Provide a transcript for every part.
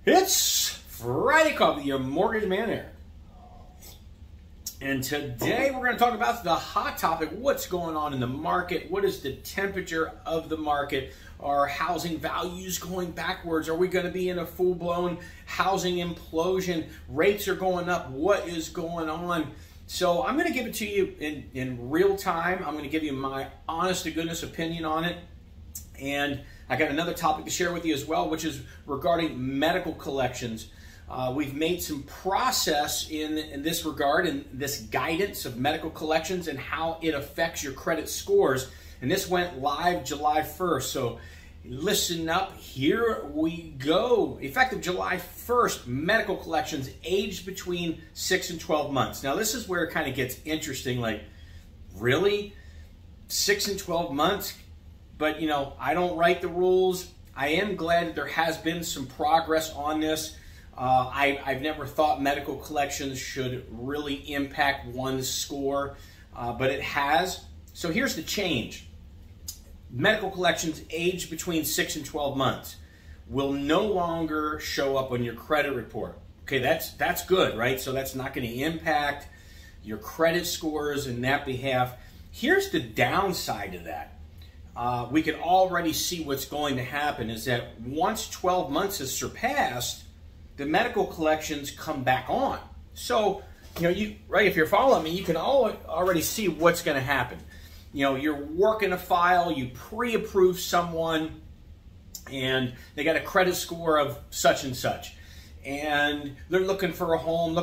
It's Friday Coffee, your mortgage man Eric. And today we're going to talk about the hot topic, what's going on in the market, what is the temperature of the market, are housing values going backwards, are we going to be in a full-blown housing implosion, rates are going up, what is going on? So I'm going to give it to you in real time. I'm going to give you my honest to goodness opinion on it. And I got another topic to share with you as well, which is regarding medical collections. We've made some process in this regard, in this guidance of medical collections and how it affects your credit scores. And this went live July 1st. So listen up, here we go. Effective July 1st, medical collections aged between 6 and 12 months. Now this is where it kind of gets interesting, like, really? 6 and 12 months? But, you know, I don't write the rules. I am glad that there has been some progress on this. I've never thought medical collections should really impact one's score, but it has. So here's the change. Medical collections aged between 6 and 12 months will no longer show up on your credit report. Okay, that's good, right? So that's not going to impact your credit scores in that behalf. Here's the downside to that. We can already see what's going to happen is that once 12 months is surpassed, the medical collections come back on. So, you know, right, if you're following me, you can already see what's going to happen. You know, you're working a file, you pre-approve someone, and they got a credit score of such and such. And they're looking for a home,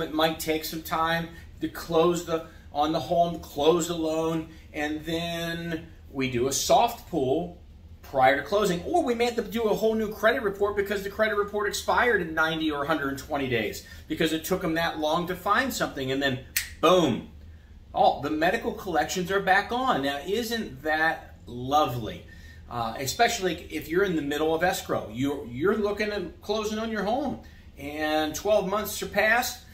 It might take some time to close on the home, close the loan, and then we do a soft pull prior to closing, or we may have to do a whole new credit report because the credit report expired in 90 or 120 days because it took them that long to find something, and then boom, the medical collections are back on. Now, isn't that lovely? Especially if you're in the middle of escrow. You're looking at closing on your home, and 12 months surpassed,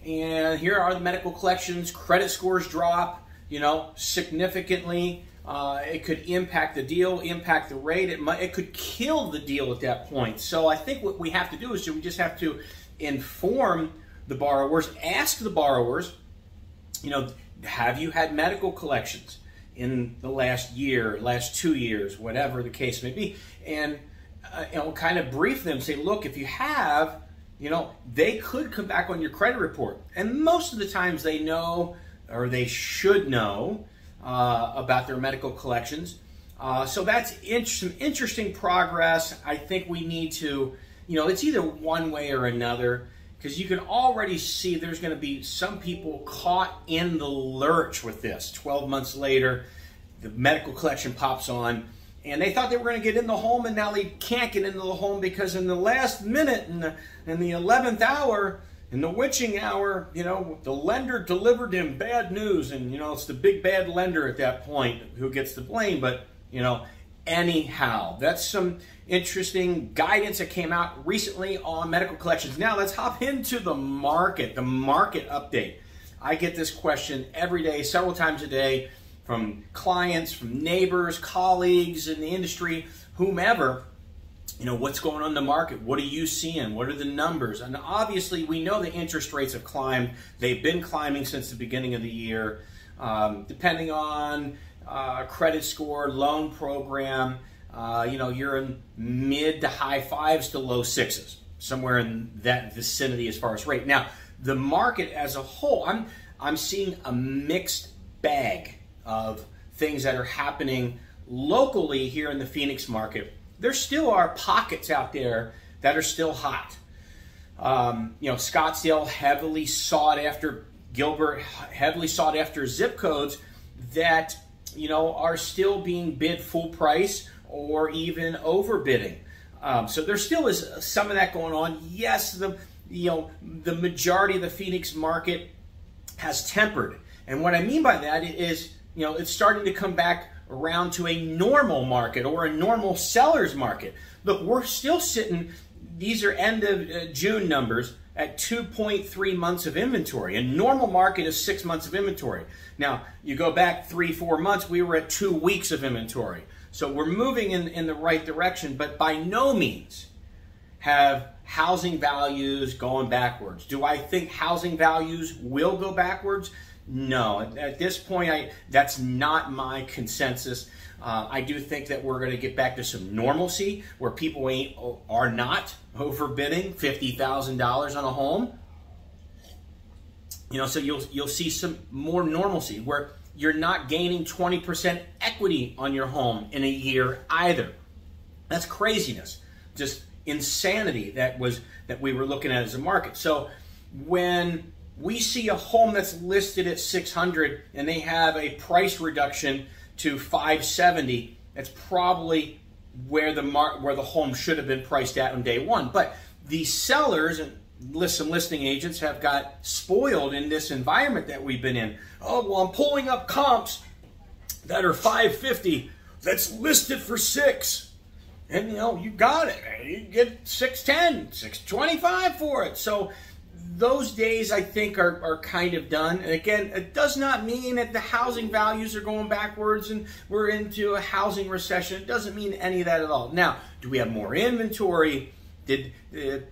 and here are the medical collections, credit scores drop, you know, significantly. It could impact the deal, impact the rate. It could kill the deal at that point. So I think what we have to do is we just have to inform the borrowers, ask the borrowers, you know, have you had medical collections in the last year, last 2 years, whatever the case may be, and you know, kind of brief them, say, look, if you have, you know, they could come back on your credit report. And most of the times they know, or they should know, about their medical collections. So that's some interesting progress. I think we need to, you know, it's either one way or another, because you can already see there's going to be some people caught in the lurch with this. 12 months later, the medical collection pops on, and they thought they were going to get in the home, and now they can't get into the home because in the last minute, in the 11th hour, in the witching hour, you know, the lender delivered him bad news, and, you know, it's the big bad lender at that point who gets the blame. But, you know, anyhow, that's some interesting guidance that came out recently on medical collections. Now, let's hop into the market update. I get this question every day, several times a day, from clients, from neighbors, colleagues in the industry, whomever. You know, what's going on in the market? What are you seeing? What are the numbers? And obviously, we know the interest rates have climbed. They've been climbing since the beginning of the year. Depending on credit score, loan program, you know, you're in mid to high 5s to low 6s, somewhere in that vicinity as far as rate. Now, the market as a whole, I'm seeing a mixed bag of things that are happening locally here in the Phoenix market. There still are pockets out there that are still hot. You know, Scottsdale, heavily sought after, Gilbert, heavily sought after zip codes that, you know, are still being bid full price or even overbidding. So there still is some of that going on. Yes, the majority of the Phoenix market has tempered. And what I mean by that is, you know, it's starting to come back around to a normal market or a normal seller's market. Look, we're still sitting, these are end of June numbers, at 2.3 months of inventory. A normal market is 6 months of inventory. Now, you go back 3-4 months, we were at 2 weeks of inventory. So we're moving in the right direction, but by no means have housing values going backwards. Do I think housing values will go backwards? No. At this point, that's not my consensus. I do think that we're going to get back to some normalcy where people are not overbidding $50,000 on a home. You know, so you'll see some more normalcy where you're not gaining 20% equity on your home in a year either. That's craziness, just insanity that we were looking at as a market. So when we see a home that's listed at $600 and they have a price reduction to $570, that's probably where the home should have been priced at on day one. But the sellers and some listing agents have got spoiled in this environment that we've been in. Oh, well, I'm pulling up comps that are $550 that's listed for $600. And, you know, you got it. You get $610, $625 for it. So those days, I think, are kind of done. And again, it does not mean that the housing values are going backwards and we're into a housing recession. It doesn't mean any of that at all. Now, do we have more inventory? Did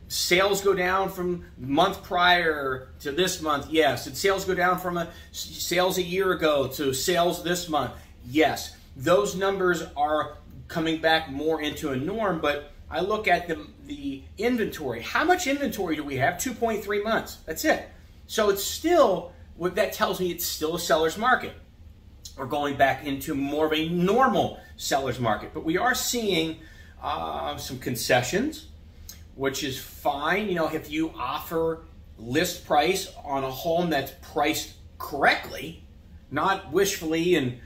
sales go down from month prior to this month? Yes. Did sales go down from sales a year ago to sales this month? Yes. Those numbers are coming back more into a norm, but I look at the inventory. How much inventory do we have? 2.3 months. That's it. So it's still, what that tells me, it's still a seller's market. We're going back into more of a normal seller's market, but we are seeing some concessions, which is fine. You know, if you offer list price on a home that's priced correctly, not wishfully and,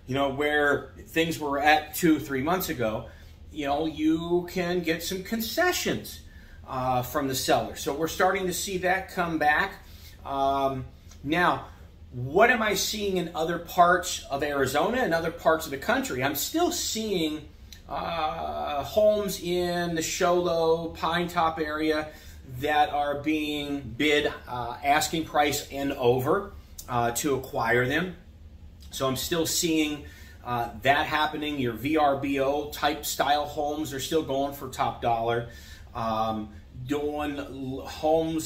you know, where things were at 2-3 months ago, you know, you can get some concessions from the seller. So we're starting to see that come back. Now, what am I seeing in other parts of Arizona and other parts of the country? I'm still seeing homes in the Show Low, Pine Top area that are being bid asking price and over to acquire them. So I'm still seeing that happening. Your VRBO type style homes are still going for top dollar. Doing home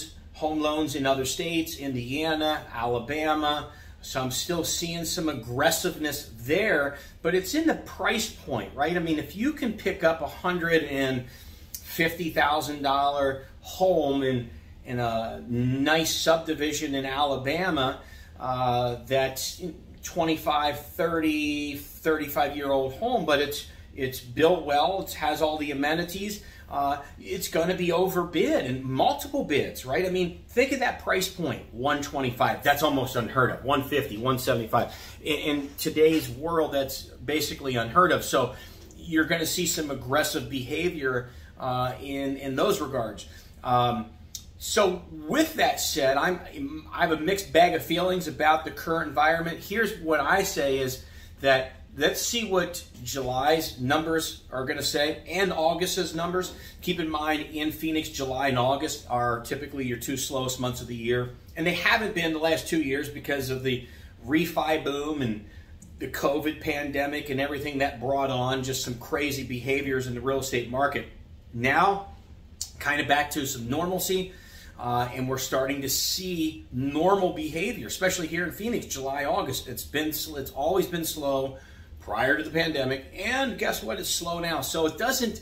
loans in other states, Indiana, Alabama. So I'm still seeing some aggressiveness there, but it's in the price point, right? I mean, if you can pick up a $150,000 home in a nice subdivision in Alabama, that's 25, 30, 35-year-old home, but it's built well, it has all the amenities, it's going to be overbid and multiple bids, right? I mean, think of that price point, 125. That's almost unheard of. 150, 175. In today's world, that's basically unheard of. So you're going to see some aggressive behavior in those regards. So with that said, I have a mixed bag of feelings about the current environment. Here's what I say is that let's see what July's numbers are going to say and August's numbers. Keep in mind, in Phoenix, July and August are typically your two slowest months of the year. And they haven't been the last 2 years because of the refi boom and the COVID pandemic and everything that brought on just some crazy behaviors in the real estate market. Now, kind of back to some normalcy. And we're starting to see normal behavior, especially here in Phoenix, July, August. It's always been slow prior to the pandemic, and guess what? It's slow now. So it doesn't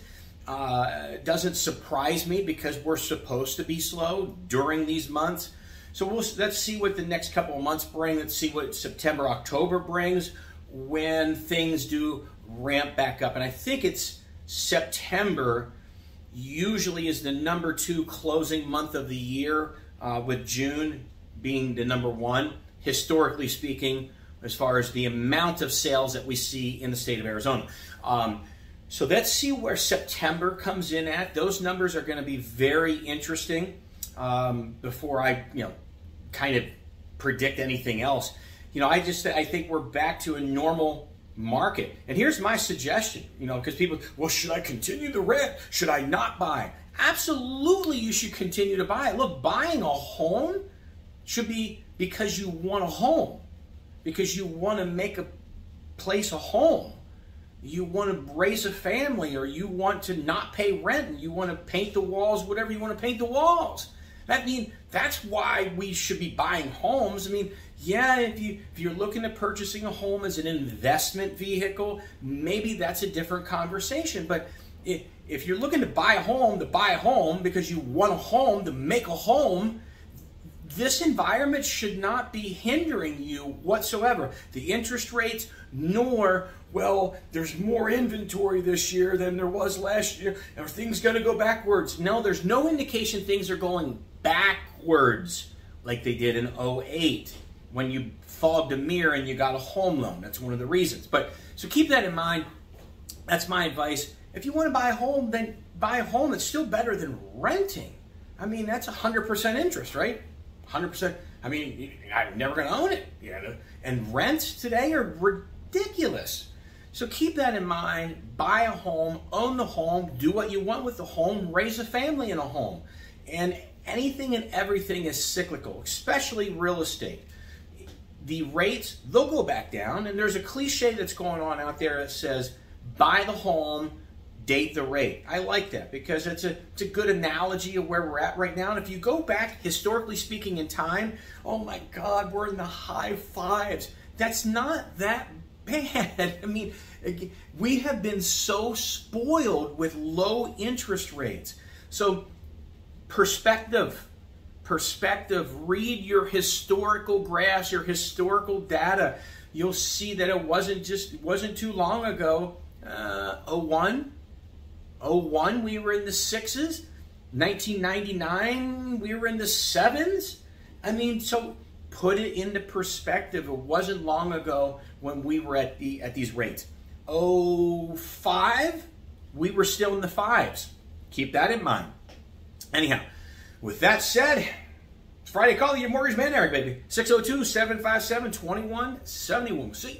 surprise me because we're supposed to be slow during these months. So let's see what the next couple of months bring. Let's see what September, October brings when things do ramp back up. And I think it's September usually is the number 2 closing month of the year, with June being the number 1, historically speaking, as far as the amount of sales that we see in the state of Arizona. So let's see where September comes in at. Those numbers are going to be very interesting before I, kind of predict anything else. I think we're back to a normal market. And here's my suggestion, because people, well, should I continue to rent? Should I not buy? Absolutely, you should continue to buy. Look, buying a home should be because you want a home, because you want to make a place a home. you want to raise a family, or you want to not pay rent, and you want to paint the walls, whatever you want to paint the walls. That's why we should be buying homes. I mean, yeah, if you're looking at purchasing a home as an investment vehicle, maybe that's a different conversation. But if you're looking to buy a home because you want a home, to make a home, this environment should not be hindering you whatsoever. The interest rates, nor, well, there's more inventory this year than there was last year. Are things going to go backwards? No, there's no indication things are going backwards like they did in 2008 when you fogged a mirror and you got a home loan. That's one of the reasons. So keep that in mind. That's my advice. If you want to buy a home, then buy a home. It's still better than renting. I mean, that's 100% interest, right? 100%. I mean, I'm never going to own it. And rents today are ridiculous. So keep that in mind. Buy a home, own the home, do what you want with the home, raise a family in a home. And anything and everything is cyclical, especially real estate. The rates, they'll go back down. And there's a cliche that's going on out there that says, buy the home, date the rate. I like that because it's a good analogy of where we're at right now. And if you go back, historically speaking, in time, oh my God, we're in the high fives. That's not that bad. I mean, we have been so spoiled with low interest rates. So perspective, read your historical graphs, your historical data. You'll see that it wasn't too long ago. 01, we were in the 6s. 1999, we were in the 7s. I mean, so put it into perspective. It wasn't long ago when we were at these rates. 05, we were still in the 5s. Keep that in mind. Anyhow, with that said, it's Friday Call, your mortgage man, Eric, baby. 602-757-2171. See ya.